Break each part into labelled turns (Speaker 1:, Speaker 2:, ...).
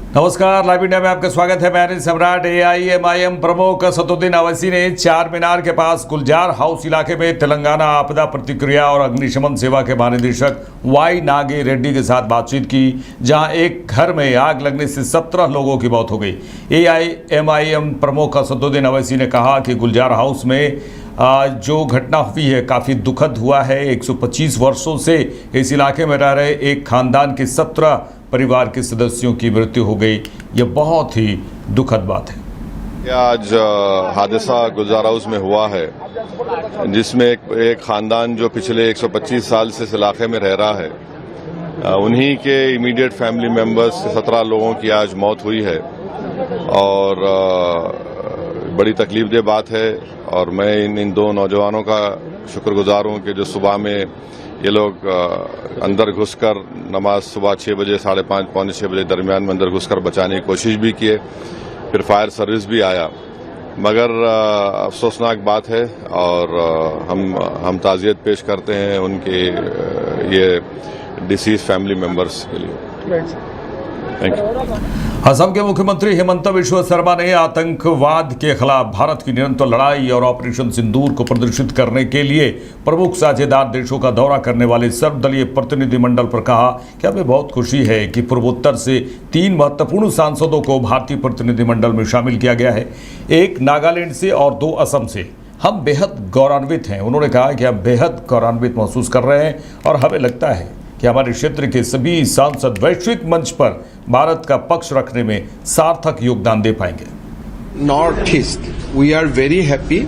Speaker 1: नमस्कार, live India में आपका स्वागत है। मैं सम्राट। AIMIM प्रमुख असदुद्दीन अवैसी ने चार मीनार के पास गुलजार हाउस इलाके में तेलंगाना आपदा प्रतिक्रिया और अग्निशमन सेवा के महानिदेशक वाई नागे रेड्डी के साथ बातचीत की, जहां एक घर में आग लगने से 17 लोगों की मौत हो गई। AIMIM प्रमुख असदुद्दीन अवैसी ने कहा कि गुलजार हाउस में जो घटना हुई है काफ़ी दुखद हुआ है। 125 वर्षों से इस इलाके में रह रहे एक खानदान के 17 परिवार के सदस्यों की मृत्यु हो गई। यह बहुत ही दुखद बात है।
Speaker 2: आज हादसा गुलजार हाउस में हुआ है, जिसमें एक खानदान जो पिछले 125 साल से इस इलाके में रह रहा है, उन्हीं के इमीडिएट फैमिली मेंबर्स 17 लोगों की आज मौत हुई है और बड़ी तकलीफदेह बात है। और मैं इन दो नौजवानों का शुक्रगुजार हूं कि जो सुबह में ये लोग अंदर घुसकर नमाज सुबह 6 बजे 5:30 पौने 6 बजे दरमियान में अंदर घुसकर बचाने की कोशिश भी किए, फिर फायर सर्विस भी आया, मगर अफसोसनाक बात है और हम ताज़ियत पेश करते हैं उनके ये डिसीज फैमिली मेंबर्स के लिए। Thank you.
Speaker 1: असम के मुख्यमंत्री हिमंत बिश्व शर्मा ने आतंकवाद के खिलाफ भारत की निरंतर लड़ाई और ऑपरेशन सिंदूर को प्रदर्शित करने के लिए प्रमुख साझेदार देशों का दौरा करने वाले सर्वदलीय प्रतिनिधिमंडल पर कहा कि हमें बहुत खुशी है कि पूर्वोत्तर से 3 महत्वपूर्ण सांसदों को भारतीय प्रतिनिधिमंडल में शामिल किया गया है, एक नागालैंड से और 2 असम से। हम बेहद गौरवान्वित हैं। उन्होंने कहा कि हम बेहद गौरवान्वित महसूस कर रहे हैं और हमें लगता है कि हमारे क्षेत्र के सभी सांसद वैश्विक मंच पर भारत का पक्ष रखने में सार्थक योगदान दे पाएंगे।
Speaker 3: North East, we are very happy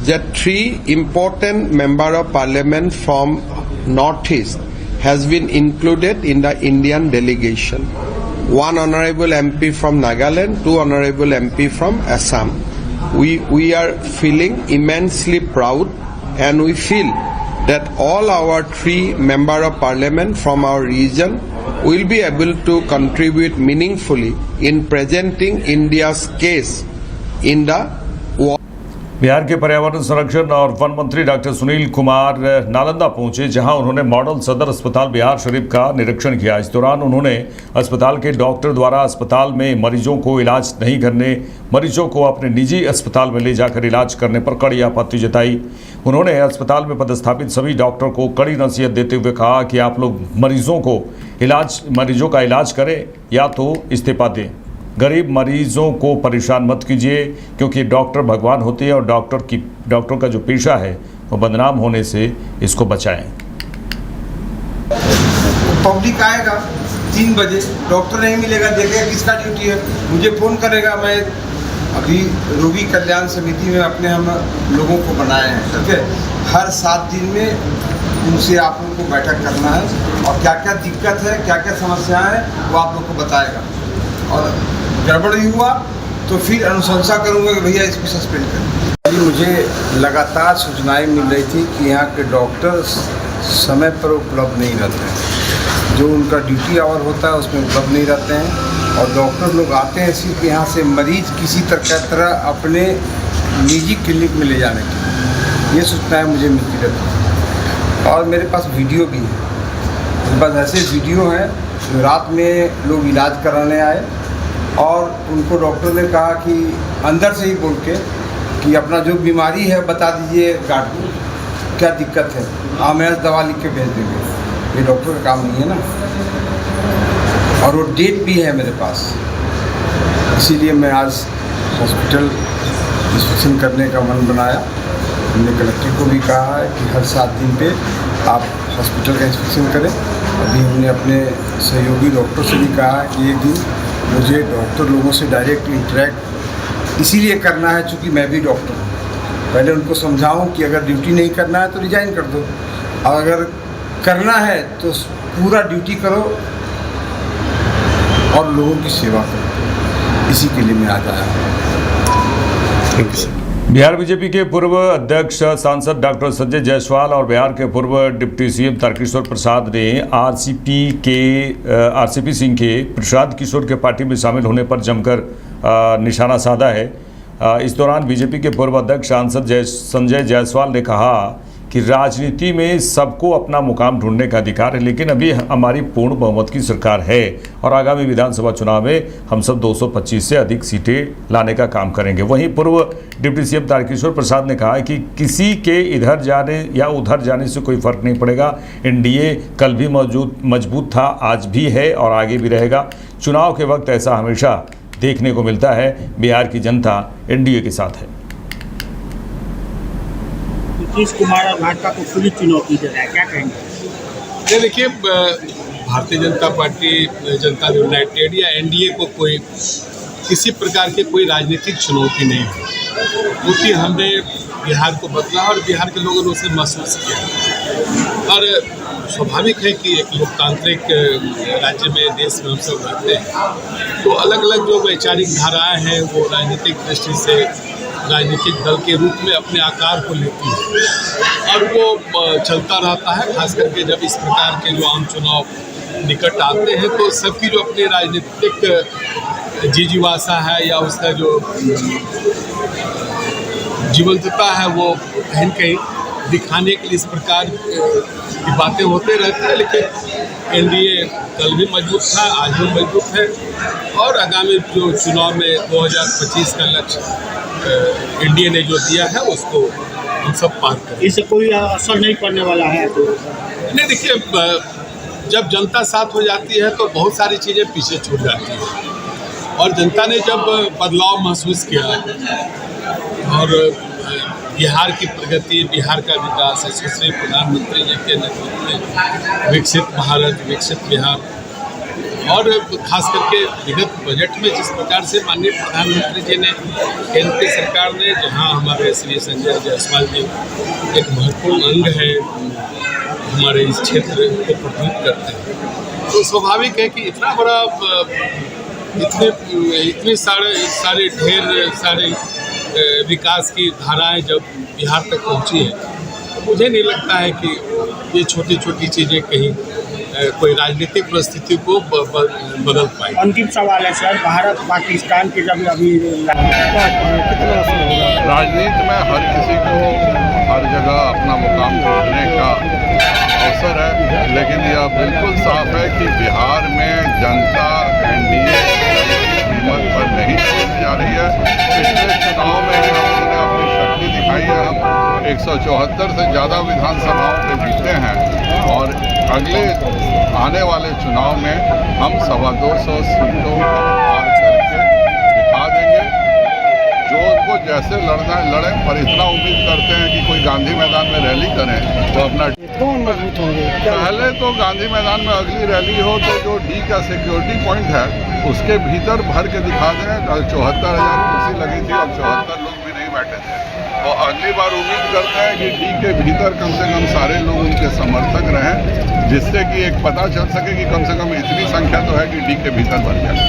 Speaker 3: that 3 important member of parliament from North East has been included in the Indian delegation. 1 honorable MP from Nagaland, 2 honorable MP from Assam. We are feeling immensely proud, and we feel that all our 3 member of parliament from our region will be able to contribute meaningfully in presenting India's case in the war.
Speaker 1: Bihar के पर्यावरण संरक्षण और one मंत्री doctor Sunil Kumar Nalanda पहुंचे, जहां उन्होंने model सदर अस्पताल बिहार शरीफ का निरीक्षण किया। इस दौरान उन्होंने अस्पताल के डॉक्टर द्वारा अस्पताल में मरीजों को इलाज नहीं करने, मरीजों को अपने निजी अस्पताल में ले जाकर इलाज करने पर कड़ी आपत्ति जताई। उन्होंने अस्पताल में पदस्थापित सभी डॉक्टर को कड़ी नसीहत देते हुए कहा कि आप लोग मरीजों का इलाज करें या तो इस्तीफा दें। गरीब मरीजों को परेशान मत कीजिए, क्योंकि डॉक्टर भगवान होते हैं और डॉक्टर का जो पेशा है वो बदनाम होने से इसको बचाएं।
Speaker 4: पब्लिक आएगा 3 बजे, डॉक्टर नहीं मिलेगा, देखेगा किसका ड्यूटी है, मुझे फ़ोन करेगा। मैं अभी रोगी कल्याण समिति में हम लोगों को बनाए हैं, ठीक है। हर 7 दिन में उनसे आप लोगों को बैठक करना है और क्या क्या दिक्कत है, क्या क्या समस्याएं हैं, वो आप लोग को बताएगा। और गड़बड़ ही हुआ तो फिर अनुशंसा करूंगा कि भैया इसको सस्पेंड करें। मुझे लगातार सूचनाएं मिल रही थी कि यहाँ के डॉक्टर समय पर उपलब्ध नहीं रहते हैं, जो उनका ड्यूटी आवर होता है उसमें उपलब्ध नहीं रहते हैं, और डॉक्टर लोग आते हैं सिर्फ यहाँ से मरीज किसी तरह अपने निजी क्लिनिक में ले जाने की। ये सूचनाएँ मुझे मिलती रहती हैं और मेरे पास वीडियो भी है। मेरे पास ऐसे वीडियो हैं जो रात में लोग इलाज कराने आए और उनको डॉक्टर ने कहा कि अंदर से ही बोल के कि अपना जो बीमारी है बता दीजिए गार्ड को, क्या दिक्कत है, हम ऐसे दवा लिख के भेज देंगे। ये डॉक्टर का काम नहीं है ना। और वो डेट भी है मेरे पास, इसीलिए मैं आज हॉस्पिटल इंस्पेक्शन करने का मन बनाया। हमने कलेक्टर को भी कहा है कि हर 7 दिन पे आप हॉस्पिटल का इंस्पेक्शन करें। अभी हमने अपने सहयोगी डॉक्टर से भी कहा है कि एक दिन मुझे डॉक्टर लोगों से डायरेक्ट इंटरेक्ट इसीलिए करना है चूँकि मैं भी डॉक्टर हूँ। पहले उनको समझाऊँ कि अगर ड्यूटी नहीं करना है तो रिजाइन कर दो, और अगर करना है तो पूरा ड्यूटी करो और लोगों की सेवा करो। इसी के लिए मैं आज आया हूँ।
Speaker 1: बिहार बीजेपी के पूर्व अध्यक्ष सांसद डॉक्टर संजय जायसवाल और बिहार के पूर्व डिप्टी CM तारकिशोर प्रसाद ने आरसीपी सिंह के प्रसाद किशोर के पार्टी में शामिल होने पर जमकर निशाना साधा है। इस दौरान बीजेपी के पूर्व अध्यक्ष सांसद संजय जायसवाल ने कहा कि राजनीति में सबको अपना मुकाम ढूंढने का अधिकार है, लेकिन अभी हमारी पूर्ण बहुमत की सरकार है और आगामी विधानसभा चुनाव में हम सब 225 से अधिक सीटें लाने का काम करेंगे। वहीं पूर्व डिप्टी सीएम तारकिशोर प्रसाद ने कहा कि किसी के इधर जाने या उधर जाने से कोई फर्क नहीं पड़ेगा। एनडीए कल भी मजबूत था, आज भी है और आगे भी रहेगा। चुनाव के वक्त ऐसा हमेशा देखने को मिलता है। बिहार की जनता एनडीए के साथ है।
Speaker 5: नीतीश कुमार और भाजपा को खुली चुनौती दे रहा है, क्या कहेंगे?
Speaker 6: ये देखिए, भारतीय जनता पार्टी, जनता यूनाइटेड या एनडीए को कोई किसी प्रकार की कोई राजनीतिक चुनौती नहीं है, क्योंकि हमने बिहार को बदला और बिहार के लोगों ने उसे महसूस किया। और स्वाभाविक है कि एक लोकतांत्रिक राज्य में, देश में हम सब रहते हैं, तो अलग अलग जो वैचारिक धाराएं हैं वो राजनीतिक दृष्टि से राजनीतिक दल के रूप में अपने आकार को लेती है और वो चलता रहता है। खास करके जब इस प्रकार के जो आम चुनाव निकट आते हैं तो सबकी जो अपनी राजनीतिक जिजीवासा है या उसका जो जीवंतता है वो कहीं कहीं दिखाने के लिए इस प्रकार की बातें होते रहती हैं। लेकिन एनडीए कल भी मजबूत था, आज भी मजबूत है और आगामी जो चुनाव में 2025 का लक्ष्य एनडीए ने जो दिया है उसको हम सब पार करें।
Speaker 5: इससे कोई असर नहीं पड़ने वाला है तो?
Speaker 6: नहीं, देखिए, जब जनता साथ हो जाती है तो बहुत सारी चीज़ें पीछे छूट जाती हैं और जनता ने जब बदलाव महसूस किया और बिहार की प्रगति, बिहार का विकास, यशस्वी प्रधानमंत्री जी के नेतृत्व में विकसित भारत, विकसित बिहार और खास करके विगत बजट में जिस प्रकार से माननीय प्रधानमंत्री जी ने, केंद्र की सरकार ने, जहां हमारे श्री संजय जायसवाल जी एक महत्वपूर्ण अंग है हमारे इस क्षेत्र को प्रभावित करते हैं, तो स्वाभाविक है कि इतना बड़ा इतने सारे ढेर सारे विकास की धाराएं जब बिहार तक पहुंची है, तो मुझे नहीं लगता है कि ये छोटी छोटी चीज़ें कहीं कोई राजनीतिक परिस्थिति को बदल पाए।
Speaker 5: अंतिम सवाल है सर, भारत पाकिस्तान के जब अभी
Speaker 7: राजनीति में हर किसी को हर जगह अपना मुकाम ढूंढने का अवसर है, लेकिन यह बिल्कुल साफ है कि बिहार में जनता एनडीए की कीमत पर नहीं छोड़ने जा रही है। पिछले चुनाव में ही हमने अपनी शक्ति दिखाई है, हम 174 से ज़्यादा विधानसभाओं में जीते हैं और अगले आने वाले चुनाव में हम 225 सीटों को पार करके दिखा देंगे। जो उनको जैसे लड़ना है लड़ें, पर इतना उम्मीद करते हैं कि कोई गांधी मैदान में रैली करें तो अपना पहले तो गांधी मैदान में अगली रैली हो तो जो डी का सिक्योरिटी पॉइंट है उसके भीतर भर के दिखा दें। 74,000 कुर्सी लगी थी और 74 लोग भी नहीं बैठे थे, तो अगली बार उम्मीद करते हैं कि डी के भीतर कम से कम सारे लोग उनके समर्थक रहें, जिससे कि एक पता चल सके कि कम से कम इतनी संख्या तो है कि डी के भीतर भर जाए।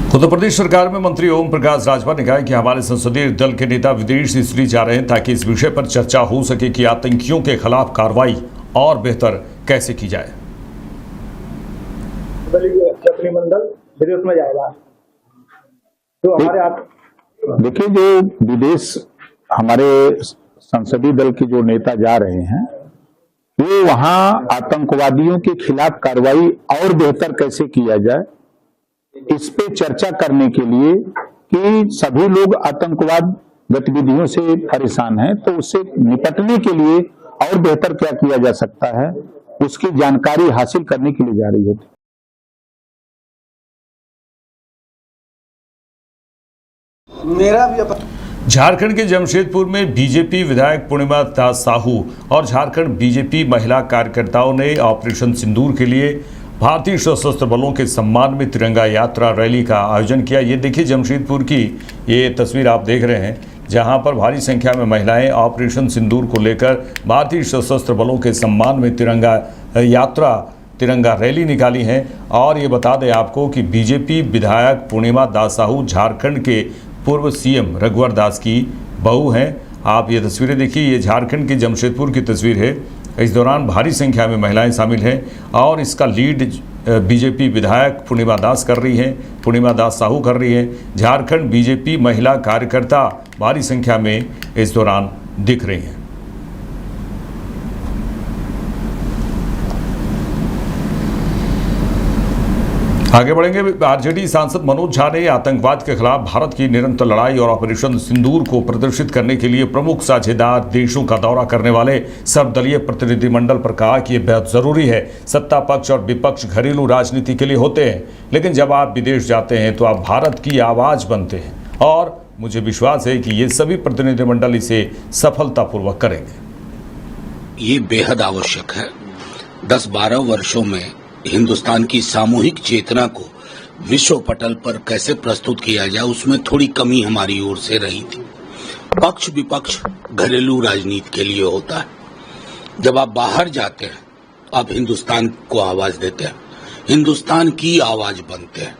Speaker 1: उत्तर प्रदेश सरकार में मंत्री ओम प्रकाश राजभर ने कहा कि हमारे संसदीय दल के नेता विदेश इसलिए जा रहे हैं ताकि इस विषय पर चर्चा हो सके कि आतंकियों के खिलाफ कार्रवाई और बेहतर कैसे की जाए।
Speaker 8: प्रतिनिधिमंडल विदेश में जाएगा तो हमारे आप
Speaker 9: देखिए, जो विदेश हमारे संसदीय दल के जो नेता जा रहे हैं वो वहां आतंकवादियों के खिलाफ कार्रवाई और बेहतर कैसे किया जाए इस पे चर्चा करने के लिए कि सभी लोग आतंकवाद गतिविधियों से परेशान हैं, तो उससे निपटने के लिए और बेहतर क्या किया जा सकता है उसकी जानकारी हासिल करने के लिए जा रही है।
Speaker 8: मेरा भी
Speaker 1: झारखंड के जमशेदपुर में बीजेपी विधायक पूर्णिमा दास साहू और झारखंड बीजेपी महिला कार्यकर्ताओं ने ऑपरेशन सिंदूर के लिए भारतीय सशस्त्र बलों के सम्मान में तिरंगा यात्रा रैली का आयोजन किया। ये देखिए जमशेदपुर की ये तस्वीर आप देख रहे हैं, जहां पर भारी संख्या में महिलाएं ऑपरेशन सिंदूर को लेकर भारतीय सशस्त्र बलों के सम्मान में तिरंगा यात्रा, तिरंगा रैली निकाली हैं। और ये बता दें आपको कि बीजेपी विधायक पूर्णिमा दास साहू झारखंड के पूर्व सीएम रघुवर दास की बहू हैं। आप ये तस्वीरें देखिए, ये झारखंड के जमशेदपुर की तस्वीर है। इस दौरान भारी संख्या में महिलाएं शामिल हैं और इसका लीड बीजेपी विधायक पूर्णिमा दास कर रही हैं, पूर्णिमा दास साहू कर रही हैं। झारखंड बीजेपी महिला कार्यकर्ता भारी संख्या में इस दौरान दिख रही हैं। आगे बढ़ेंगे। आरजेडी सांसद मनोज झा ने आतंकवाद के खिलाफ भारत की निरंतर लड़ाई और ऑपरेशन सिंदूर को प्रदर्शित करने के लिए प्रमुख साझेदार देशों का दौरा करने वाले सर्वदलीय प्रतिनिधिमंडल पर कहा कि यह बेहद जरूरी है। सत्ता पक्ष और विपक्ष घरेलू राजनीति के लिए होते हैं, लेकिन जब आप विदेश जाते हैं तो आप भारत की आवाज बनते हैं और मुझे विश्वास है कि ये सभी प्रतिनिधिमंडल इसे सफलतापूर्वक करेंगे।
Speaker 10: ये बेहद आवश्यक है। 10-12 वर्षों में हिंदुस्तान की सामूहिक चेतना को विश्व पटल पर कैसे प्रस्तुत किया जाए, उसमें थोड़ी कमी हमारी ओर से रही थी। पक्ष विपक्ष घरेलू राजनीति के लिए होता है। जब आप बाहर जाते हैं, आप हिंदुस्तान को आवाज देते हैं, हिंदुस्तान की आवाज बनते हैं।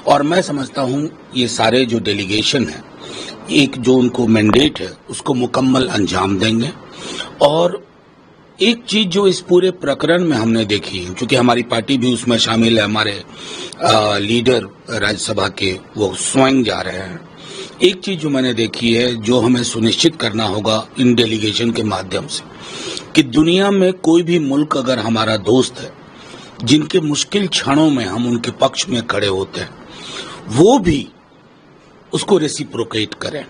Speaker 10: और मैं समझता हूं ये सारे जो डेलीगेशन है, एक जो उनको मैंडेट है उसको मुकम्मल अंजाम देंगे। और एक चीज जो इस पूरे प्रकरण में हमने देखी है, क्योंकि हमारी पार्टी भी उसमें शामिल है, हमारे लीडर राज्यसभा के वो स्वयं जा रहे हैं। एक चीज जो मैंने देखी है, जो हमें सुनिश्चित करना होगा इन डेलीगेशन के माध्यम से, कि दुनिया में कोई भी मुल्क अगर हमारा दोस्त है, जिनके मुश्किल क्षणों में हम उनके पक्ष में खड़े होते हैं, वो भी उसको रेसिप्रोकेट करें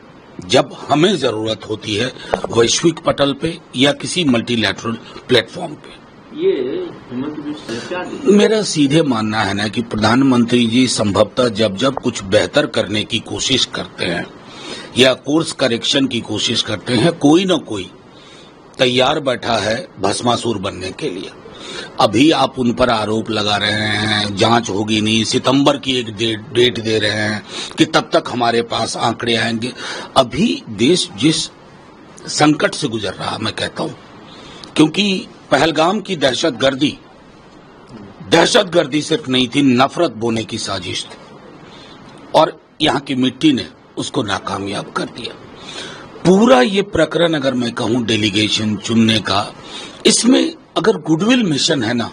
Speaker 10: जब हमें जरूरत होती है, वैश्विक पटल पे या किसी मल्टीलैटरल प्लेटफॉर्म पे। मेरा सीधे मानना है ना कि प्रधानमंत्री जी संभवतः जब जब कुछ बेहतर करने की कोशिश करते हैं या कोर्स करेक्शन की कोशिश करते हैं, कोई न कोई तैयार बैठा है भस्मासुर बनने के लिए। अभी आप उन पर आरोप लगा रहे हैं, जांच होगी नहीं, सितंबर की एक डेट दे रहे हैं कि तब तक हमारे पास आंकड़े आएंगे। अभी देश जिस संकट से गुजर रहा, मैं कहता हूं, क्योंकि पहलगाम की दहशतगर्दी सिर्फ नहीं थी, नफरत बोने की साजिश थी और यहां की मिट्टी ने उसको नाकामयाब कर दिया। पूरा ये प्रकरण अगर मैं कहूं डेलीगेशन चुनने का, इसमें अगर गुडविल मिशन है ना,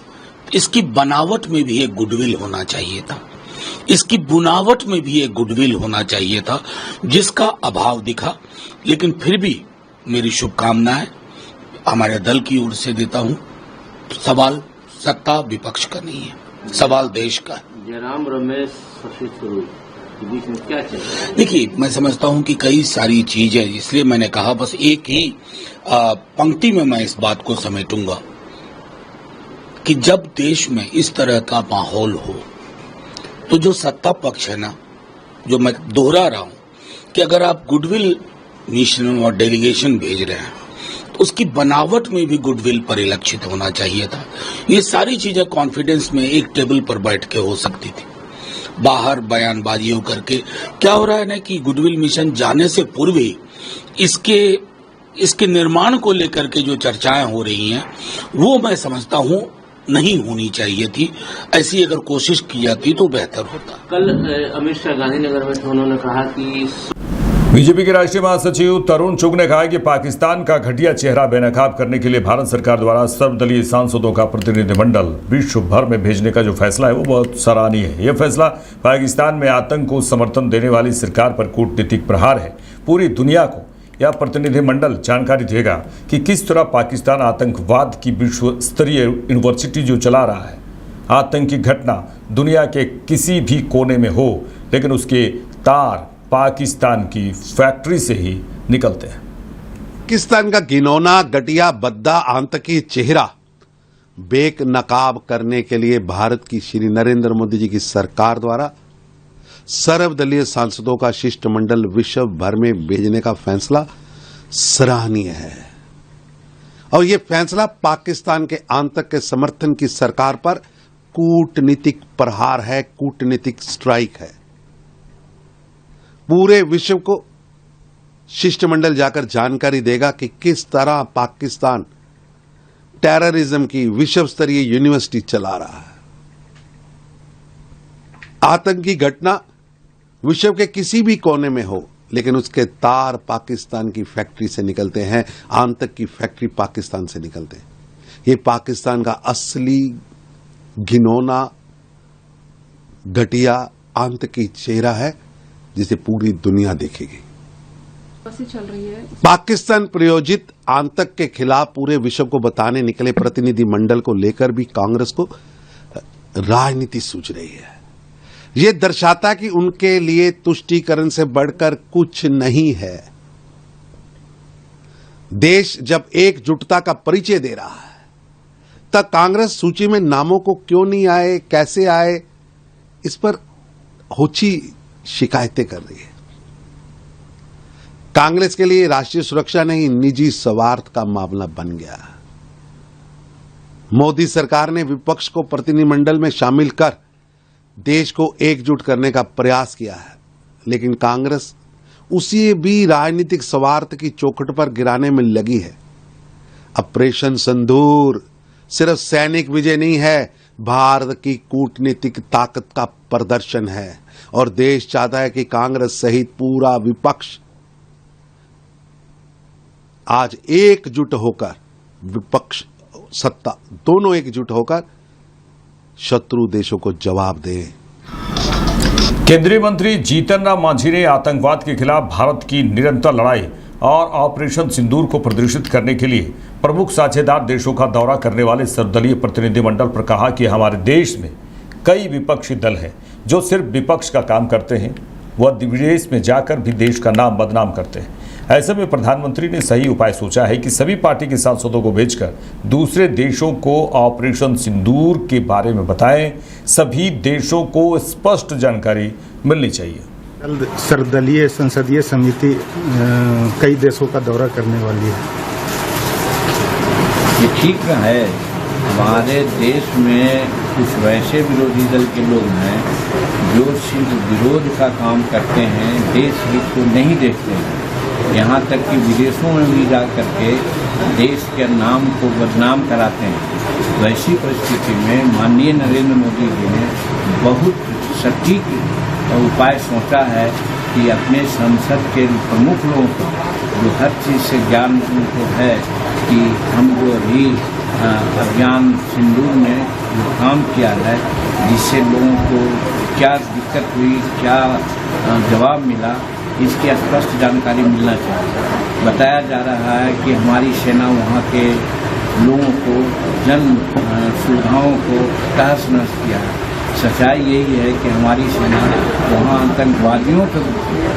Speaker 10: इसकी बनावट में भी एक गुडविल होना चाहिए था, इसकी बुनावट में भी एक गुडविल होना चाहिए था, जिसका अभाव दिखा। लेकिन फिर भी मेरी शुभकामनाएं हमारे दल की ओर से देता हूं। सवाल सत्ता विपक्ष का नहीं है, सवाल देश का है।
Speaker 11: जयराम रमेश शशि थरूर के बीच में क्या चल रहा है?
Speaker 10: देखिए, मैं समझता हूं कि कई सारी चीजें, इसलिए मैंने कहा बस एक ही पंक्ति में मैं इस बात को समेटूंगा कि जब देश में इस तरह का माहौल हो, तो जो सत्ता पक्ष है ना, जो मैं दोहरा रहा हूं कि अगर आप गुडविल मिशन और डेलीगेशन भेज रहे हैं, तो उसकी बनावट में भी गुडविल परिलक्षित होना चाहिए था। ये सारी चीजें कॉन्फिडेंस में एक टेबल पर बैठ के हो सकती थी। बाहर बयानबाजियों करके क्या हो रहा है ना कि गुडविल मिशन जाने से पूर्व ही इसके निर्माण को लेकर के जो चर्चाएं हो रही हैं, वो मैं समझता हूं नहीं होनी चाहिए थी। ऐसी अगर कोशिश की जाती तो बेहतर होता।
Speaker 11: कल अमित शाह गांधीनगर में थे, उन्होंने कहा कि
Speaker 1: बीजेपी के राष्ट्रीय महासचिव तरुण चुग ने कहा कि पाकिस्तान का घटिया चेहरा बेनकाब करने के लिए भारत सरकार द्वारा सर्वदलीय सांसदों का प्रतिनिधिमंडल विश्व भर में भेजने का जो फैसला है वो बहुत सराहनीय है। यह फैसला पाकिस्तान में आतंक को समर्थन देने वाली सरकार पर कूटनीतिक प्रहार है। पूरी दुनिया को यह प्रतिनिधिमंडल जानकारी देगा कि किस तरह पाकिस्तान आतंकवाद की विश्व स्तरीय यूनिवर्सिटी जो चला रहा है। आतंकी घटना दुनिया के किसी भी कोने में हो, लेकिन उसके तार पाकिस्तान की फैक्ट्री से ही निकलते हैं।
Speaker 12: पाकिस्तान का घिनौना, घटिया, बद्दा, आतंकी चेहरा बेनकाब करने के लिए भारत की श्री नरेंद्र मोदी जी की सरकार द्वारा सर्वदलीय सांसदों का शिष्टमंडल विश्व भर में भेजने का फैसला सराहनीय है। और यह फैसला पाकिस्तान के आतंक के समर्थन की सरकार पर कूटनीतिक प्रहार है, कूटनीतिक स्ट्राइक है। पूरे विश्व को शिष्टमंडल जाकर जानकारी देगा कि किस तरह पाकिस्तान टेररिज्म की विश्व स्तरीय यूनिवर्सिटी चला रहा है। आतंकी घटना विश्व के किसी भी कोने में हो, लेकिन उसके तार पाकिस्तान की फैक्ट्री से निकलते हैं, आतंक की फैक्ट्री पाकिस्तान से निकलते हैं। ये पाकिस्तान का असली घिनौना, घटिया, आतंकी चेहरा है, जिसे पूरी दुनिया देखेगी।
Speaker 13: चल रही है।
Speaker 12: पाकिस्तान प्रायोजित आतंक के खिलाफ पूरे विश्व को बताने निकले प्रतिनिधिमंडल को लेकर भी कांग्रेस को राजनीति सूझ रही है। ये दर्शाता कि उनके लिए तुष्टीकरण से बढ़कर कुछ नहीं है। देश जब एकजुटता का परिचय दे रहा है, तब कांग्रेस सूची में नामों को क्यों नहीं आए, कैसे आए, इस पर होची शिकायतें कर रही है। कांग्रेस के लिए राष्ट्रीय सुरक्षा नहीं, निजी स्वार्थ का मामला बन गया। मोदी सरकार ने विपक्ष को प्रतिनिधिमंडल में शामिल कर देश को एकजुट करने का प्रयास किया है, लेकिन कांग्रेस उसी भी राजनीतिक स्वार्थ की चौखट पर गिराने में लगी है। ऑपरेशन सिंदूर सिर्फ सैनिक विजय नहीं है, भारत की कूटनीतिक ताकत का प्रदर्शन है और देश चाहता है कि कांग्रेस सहित पूरा विपक्ष आज एकजुट होकर, विपक्ष सत्ता दोनों एकजुट होकर शत्रु देशों को जवाब दें।
Speaker 1: केंद्रीय मंत्री जीतन राम मांझी ने आतंकवाद के खिलाफ भारत की निरंतर लड़ाई और ऑपरेशन सिंदूर को प्रदर्शित करने के लिए प्रमुख साझेदार देशों का दौरा करने वाले सर्वदलीय प्रतिनिधिमंडल पर कहा कि हमारे देश में कई विपक्षी दल हैं जो सिर्फ विपक्ष का काम करते हैं, वह विदेश में जाकर भी देश का नाम बदनाम करते हैं। ऐसे में प्रधानमंत्री ने सही उपाय सोचा है कि सभी पार्टी के सांसदों को भेजकर दूसरे देशों को ऑपरेशन सिंदूर के बारे में बताएं। सभी देशों को स्पष्ट जानकारी मिलनी चाहिए।
Speaker 14: सर्वदलीय संसदीय समिति कई देशों का दौरा करने वाली है।
Speaker 11: ये ठीक है, हमारे देश में कुछ वैसे विरोधी दल के लोग हैं जो सिर्फ विरोध का काम करते हैं, देश हित को नहीं देखते हैं। यहाँ तक कि विदेशों में भी जा करके देश के नाम को बदनाम कराते हैं। वैसी परिस्थिति में माननीय नरेंद्र मोदी जी ने बहुत सटीक उपाय सोचा है कि अपने संसद के प्रमुख लोगों को, जो हर चीज़ से ज्ञान उनको है, कि हम जो अभी अभियान सिंदूर ने जो काम किया है, जिससे लोगों को क्या दिक्कत हुई, क्या जवाब मिला, इसकी स्पष्ट जानकारी मिलना चाहिए। बताया जा रहा है कि हमारी सेना वहाँ के लोगों को, जन सुविधाओं को तहस नहस किया है। सच्चाई यही है कि हमारी सेना वहाँ आतंकवादियों को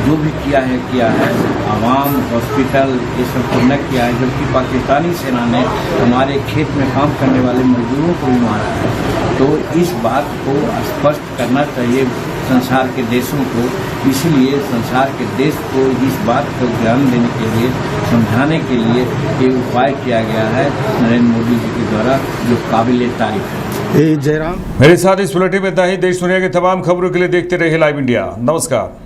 Speaker 11: जो भी किया है, आवाम, हॉस्पिटल, ये सब को न किया है, जबकि पाकिस्तानी सेना ने हमारे खेत में काम करने वाले मजदूरों को भी मारा है। तो इस बात को स्पष्ट करना चाहिए संसार के देशों को। इसलिए संसार के देश को इस बात को ध्यान देने के लिए, समझाने के लिए ये उपाय किया गया है नरेंद्र मोदी जी के द्वारा, जो काबिल तारीफ है।
Speaker 14: जयराम,
Speaker 1: मेरे साथ इस बुलेटिन में इतना ही। देश दुनिया की तमाम खबरों के लिए देखते रहिए लाइव इंडिया। नमस्कार।